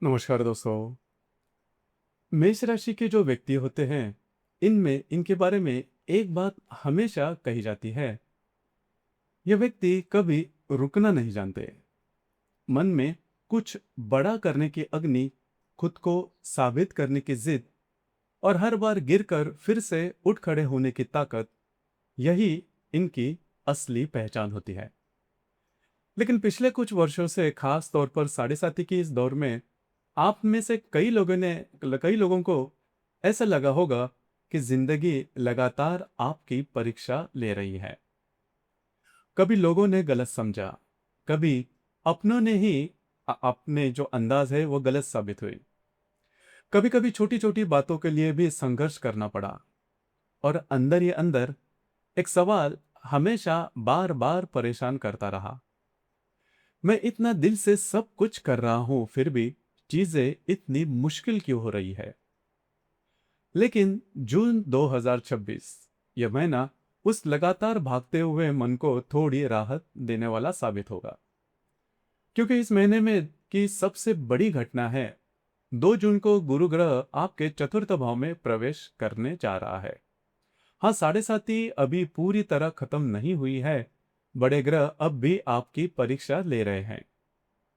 नमस्कार दोस्तों। मेष राशि के जो व्यक्ति होते हैं, इनमें इनके बारे में एक बात हमेशा कही जाती है। ये व्यक्ति कभी रुकना नहीं जानते। मन में कुछ बड़ा करने की अग्नि, खुद को साबित करने की जिद और हर बार गिरकर फिर से उठ खड़े होने की ताकत, यही इनकी असली पहचान होती है। लेकिन पिछले कुछ वर्षों से, खास तौर पर साढ़े साथी की इस दौर में, आप में से कई लोगों को ऐसा लगा होगा कि जिंदगी लगातार आपकी परीक्षा ले रही है। कभी लोगों ने गलत समझा, कभी अपनों ने ही अपने जो अंदाज है वो गलत साबित हुई। कभी कभी छोटी छोटी बातों के लिए भी संघर्ष करना पड़ा। और अंदर ही अंदर एक सवाल हमेशा बार बार परेशान करता रहा। मैं इतना दिल से सब कुछ कर रहा हूं, फिर भी चीजें इतनी मुश्किल क्यों हो रही है। लेकिन जून 2026, यह महीना उस लगातार भागते हुए मन को थोड़ी राहत देने वाला साबित होगा। क्योंकि इस महीने में की सबसे बड़ी घटना है, 2 जून को गुरु ग्रह आपके चतुर्थ भाव में प्रवेश करने जा रहा है। हाँ, साढ़े साथी अभी पूरी तरह खत्म नहीं हुई है। बड़े ग्रह अब भी आपकी परीक्षा ले रहे हैं।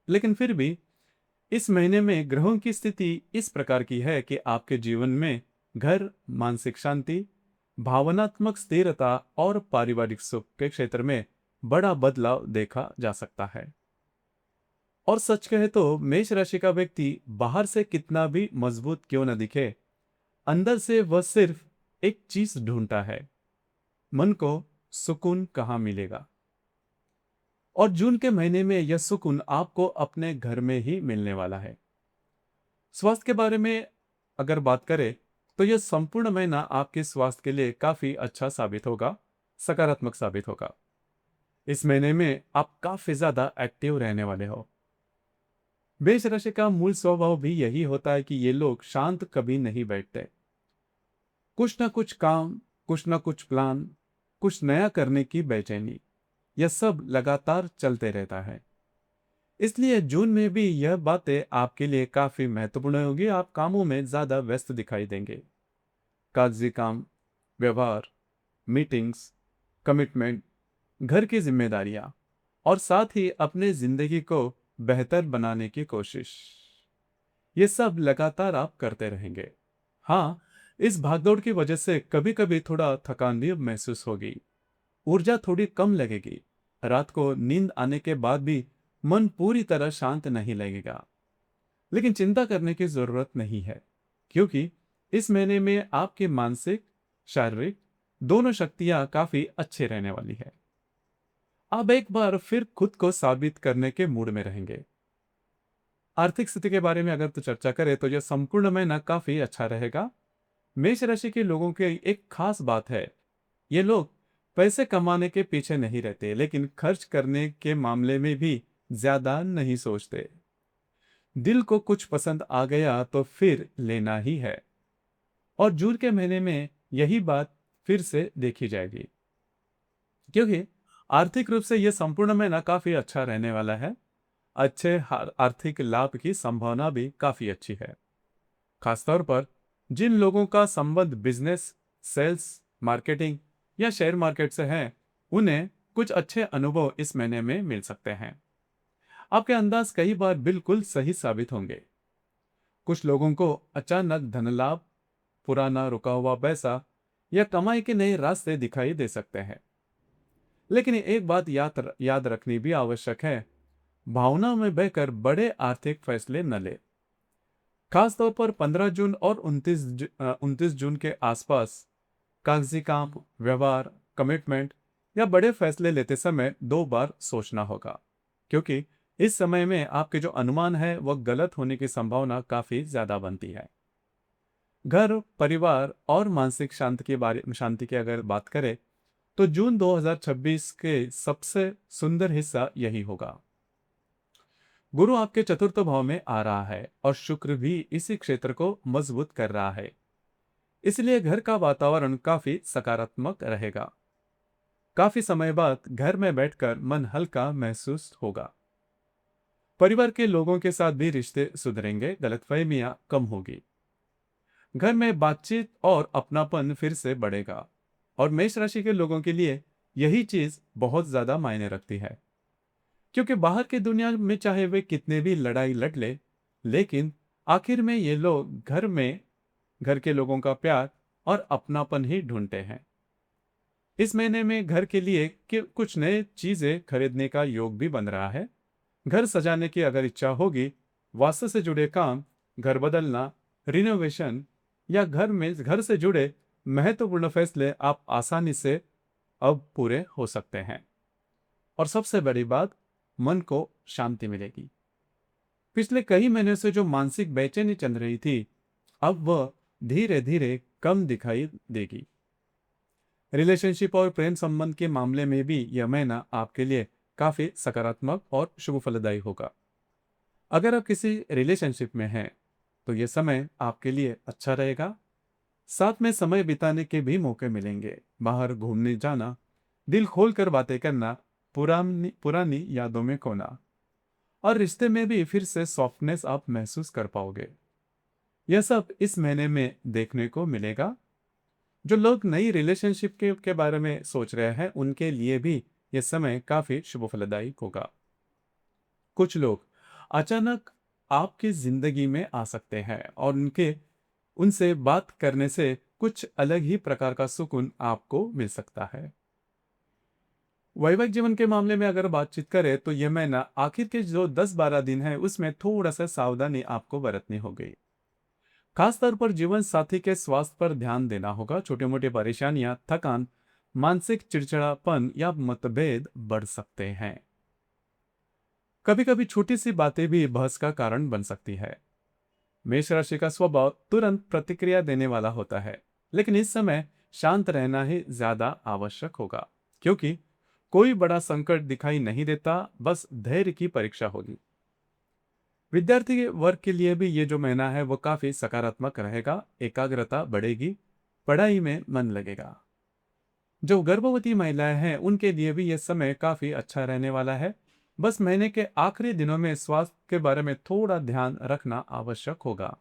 लेकिन फिर भी इस महीने में ग्रहों की स्थिति इस प्रकार की है कि आपके जीवन में घर, मानसिक शांति, भावनात्मक स्थिरता और पारिवारिक सुख के क्षेत्र में बड़ा बदलाव देखा जा सकता है। और सच कहे तो मेष राशि का व्यक्ति बाहर से कितना भी मजबूत क्यों न दिखे, अंदर से वह सिर्फ एक चीज ढूंढता है, मन को सुकून कहाँ मिलेगा। और जून के महीने में यह सुकून आपको अपने घर में ही मिलने वाला है। स्वास्थ्य के बारे में अगर बात करें, तो यह संपूर्ण महीना आपके स्वास्थ्य के लिए काफी अच्छा साबित होगा, सकारात्मक साबित होगा। इस महीने में आप काफी ज्यादा एक्टिव रहने वाले हो। मेष राशि का मूल स्वभाव भी यही होता है कि ये लोग शांत कभी नहीं बैठते। कुछ ना कुछ काम, कुछ ना कुछ प्लान, कुछ नया करने की बेचैनी, यह सब लगातार चलते रहता है। इसलिए जून में भी यह बातें आपके लिए काफी महत्वपूर्ण होगी। आप कामों में ज्यादा व्यस्त दिखाई देंगे। कागजी काम, व्यवहार, मीटिंग्स, कमिटमेंट, घर की जिम्मेदारियां और साथ ही अपने जिंदगी को बेहतर बनाने की कोशिश, ये सब लगातार आप करते रहेंगे। हाँ, इस भागदौड़ की वजह से कभी कभी थोड़ा थकान भी महसूस होगी, ऊर्जा थोड़ी कम लगेगी। रात को नींद आने के बाद भी मन पूरी तरह शांत नहीं लगेगा। लेकिन चिंता करने की जरूरत नहीं है, क्योंकि इस महीने में आपके मानसिक, शारीरिक दोनों शक्तियां काफी अच्छे रहने वाली है। आप एक बार फिर खुद को साबित करने के मूड में रहेंगे। आर्थिक स्थिति के बारे में अगर तो चर्चा करें, तो यह संपूर्ण महीना काफी अच्छा रहेगा। मेष राशि के लोगों की एक खास बात है, ये लोग पैसे कमाने के पीछे नहीं रहते, लेकिन खर्च करने के मामले में भी ज्यादा नहीं सोचते। दिल को कुछ पसंद आ गया तो फिर लेना ही है। और जून के महीने में यही बात फिर से देखी जाएगी, क्योंकि आर्थिक रूप से यह संपूर्ण महीना काफी अच्छा रहने वाला है। अच्छे आर्थिक लाभ की संभावना भी काफी अच्छी है। खासतौर पर जिन लोगों का संबंध बिजनेस, सेल्स, मार्केटिंग या शेयर मार्केट से है, उन्हें कुछ अच्छे अनुभव इस महीने में मिल सकते हैं। आपके अंदाज कई बार बिल्कुल सही साबित होंगे। कुछ लोगों को अचानक धन लाभ, पुराना रुका हुआ पैसा या कमाई के नए रास्ते दिखाई दे सकते हैं। लेकिन एक बात याद रखनी भी आवश्यक है, भावनाओं में बहकर बड़े आर्थिक फैसले न ले। खासतौर पर 15 जून और 29 जून के आसपास कागजी काम, व्यवहार, कमिटमेंट या बड़े फैसले लेते समय 2 बार सोचना होगा, क्योंकि इस समय में आपके जो अनुमान है वह गलत होने की संभावना काफी ज्यादा बनती है। घर, परिवार और मानसिक शांति की अगर बात करें, तो जून 2026 के सबसे सुंदर हिस्सा यही होगा। गुरु आपके चतुर्थ भाव में आ रहा है और शुक्र भी इसी क्षेत्र को मजबूत कर रहा है। इसलिए घर का वातावरण काफी सकारात्मक रहेगा। काफी समय बाद घर में बैठकर मन हल्का महसूस होगा। परिवार के लोगों के साथ भी रिश्ते सुधरेंगे, गलतफहमियां कम होगी। घर में बातचीत और अपनापन फिर से बढ़ेगा। और मेष राशि के लोगों के लिए यही चीज बहुत ज्यादा मायने रखती है, क्योंकि बाहर की दुनिया में चाहे वे कितने भी लड़ाई लड़ ले, लेकिन आखिर में ये लोग घर के लोगों का प्यार और अपनापन ही ढूंढते हैं। इस महीने में घर के लिए कुछ नए चीजें खरीदने का योग भी बन रहा है। घर सजाने की अगर इच्छा होगी, वास्तु से जुड़े काम, घर बदलना, रिनोवेशन या घर से जुड़े महत्वपूर्ण फैसले आप आसानी से अब पूरे हो सकते हैं। और सबसे बड़ी बात, मन को शांति मिलेगी। पिछले कई महीनों से जो मानसिक बेचैनी चल रही थी, अब वह धीरे धीरे कम दिखाई देगी। रिलेशनशिप और प्रेम संबंध के मामले में भी यह महीना आपके लिए काफी सकारात्मक और शुभ फलदायी होगा। अगर आप किसी रिलेशनशिप में हैं, तो यह समय आपके लिए अच्छा रहेगा। साथ में समय बिताने के भी मौके मिलेंगे। बाहर घूमने जाना, दिल खोलकर बातें करना, पुरानी पुरानी यादों में खोना और रिश्ते में भी फिर से सॉफ्टनेस आप महसूस कर पाओगे। यह सब इस महीने में देखने को मिलेगा। जो लोग नई रिलेशनशिप के बारे में सोच रहे हैं, उनके लिए भी यह समय काफी शुभ फलदायी होगा। कुछ लोग अचानक आपकी जिंदगी में आ सकते हैं और उनसे बात करने से कुछ अलग ही प्रकार का सुकून आपको मिल सकता है। वैवाहिक जीवन के मामले में अगर बातचीत करें, तो यह महीना आखिर के जो 10-12 दिन है, उसमें थोड़ा सा सावधानी आपको बरतनी होगी। खासतौर पर जीवन साथी के स्वास्थ्य पर ध्यान देना होगा। छोटी मोटी परेशानियां, थकान, मानसिक चिड़चिड़ापन या मतभेद बढ़ सकते हैं। कभी कभी छोटी सी बातें भी बहस का कारण बन सकती है। मेष राशि का स्वभाव तुरंत प्रतिक्रिया देने वाला होता है, लेकिन इस समय शांत रहना ही ज्यादा आवश्यक होगा, क्योंकि कोई बड़ा संकट दिखाई नहीं देता, बस धैर्य की परीक्षा होगी। विद्यार्थी वर्ग के लिए भी ये जो महीना है वो काफी सकारात्मक रहेगा। एकाग्रता बढ़ेगी, पढ़ाई में मन लगेगा। जो गर्भवती महिलाएं हैं, उनके लिए भी यह समय काफी अच्छा रहने वाला है। बस महीने के आखिरी दिनों में स्वास्थ्य के बारे में थोड़ा ध्यान रखना आवश्यक होगा।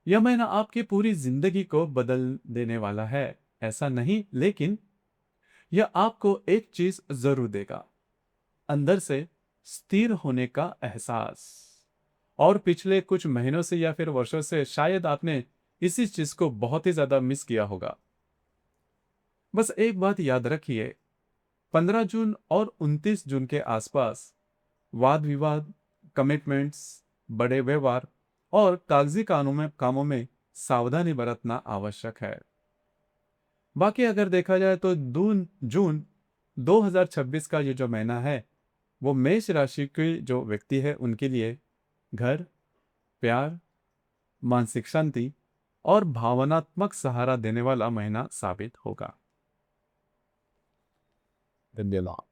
यह महीना आपकी पूरी जिंदगी को बदल देने वाला है, ऐसा नहीं, लेकिन यह आपको एक चीज जरूर देगा, अंदर से स्थिर होने का एहसास। और पिछले कुछ महीनों से या फिर वर्षों से शायद आपने इसी चीज को बहुत ही ज्यादा मिस किया होगा। बस एक बात याद रखिए, 15 जून और 29 जून के आसपास वाद विवाद, कमिटमेंट्स, बड़े व्यवहार और कागजी कामों में सावधानी बरतना आवश्यक है। बाकी अगर देखा जाए तो जून 2026 का ये जो महीना है, वो मेष राशि के जो व्यक्ति है उनके लिए घर, प्यार, मानसिक शांति और भावनात्मक सहारा देने वाला महीना साबित होगा। धन्यवाद।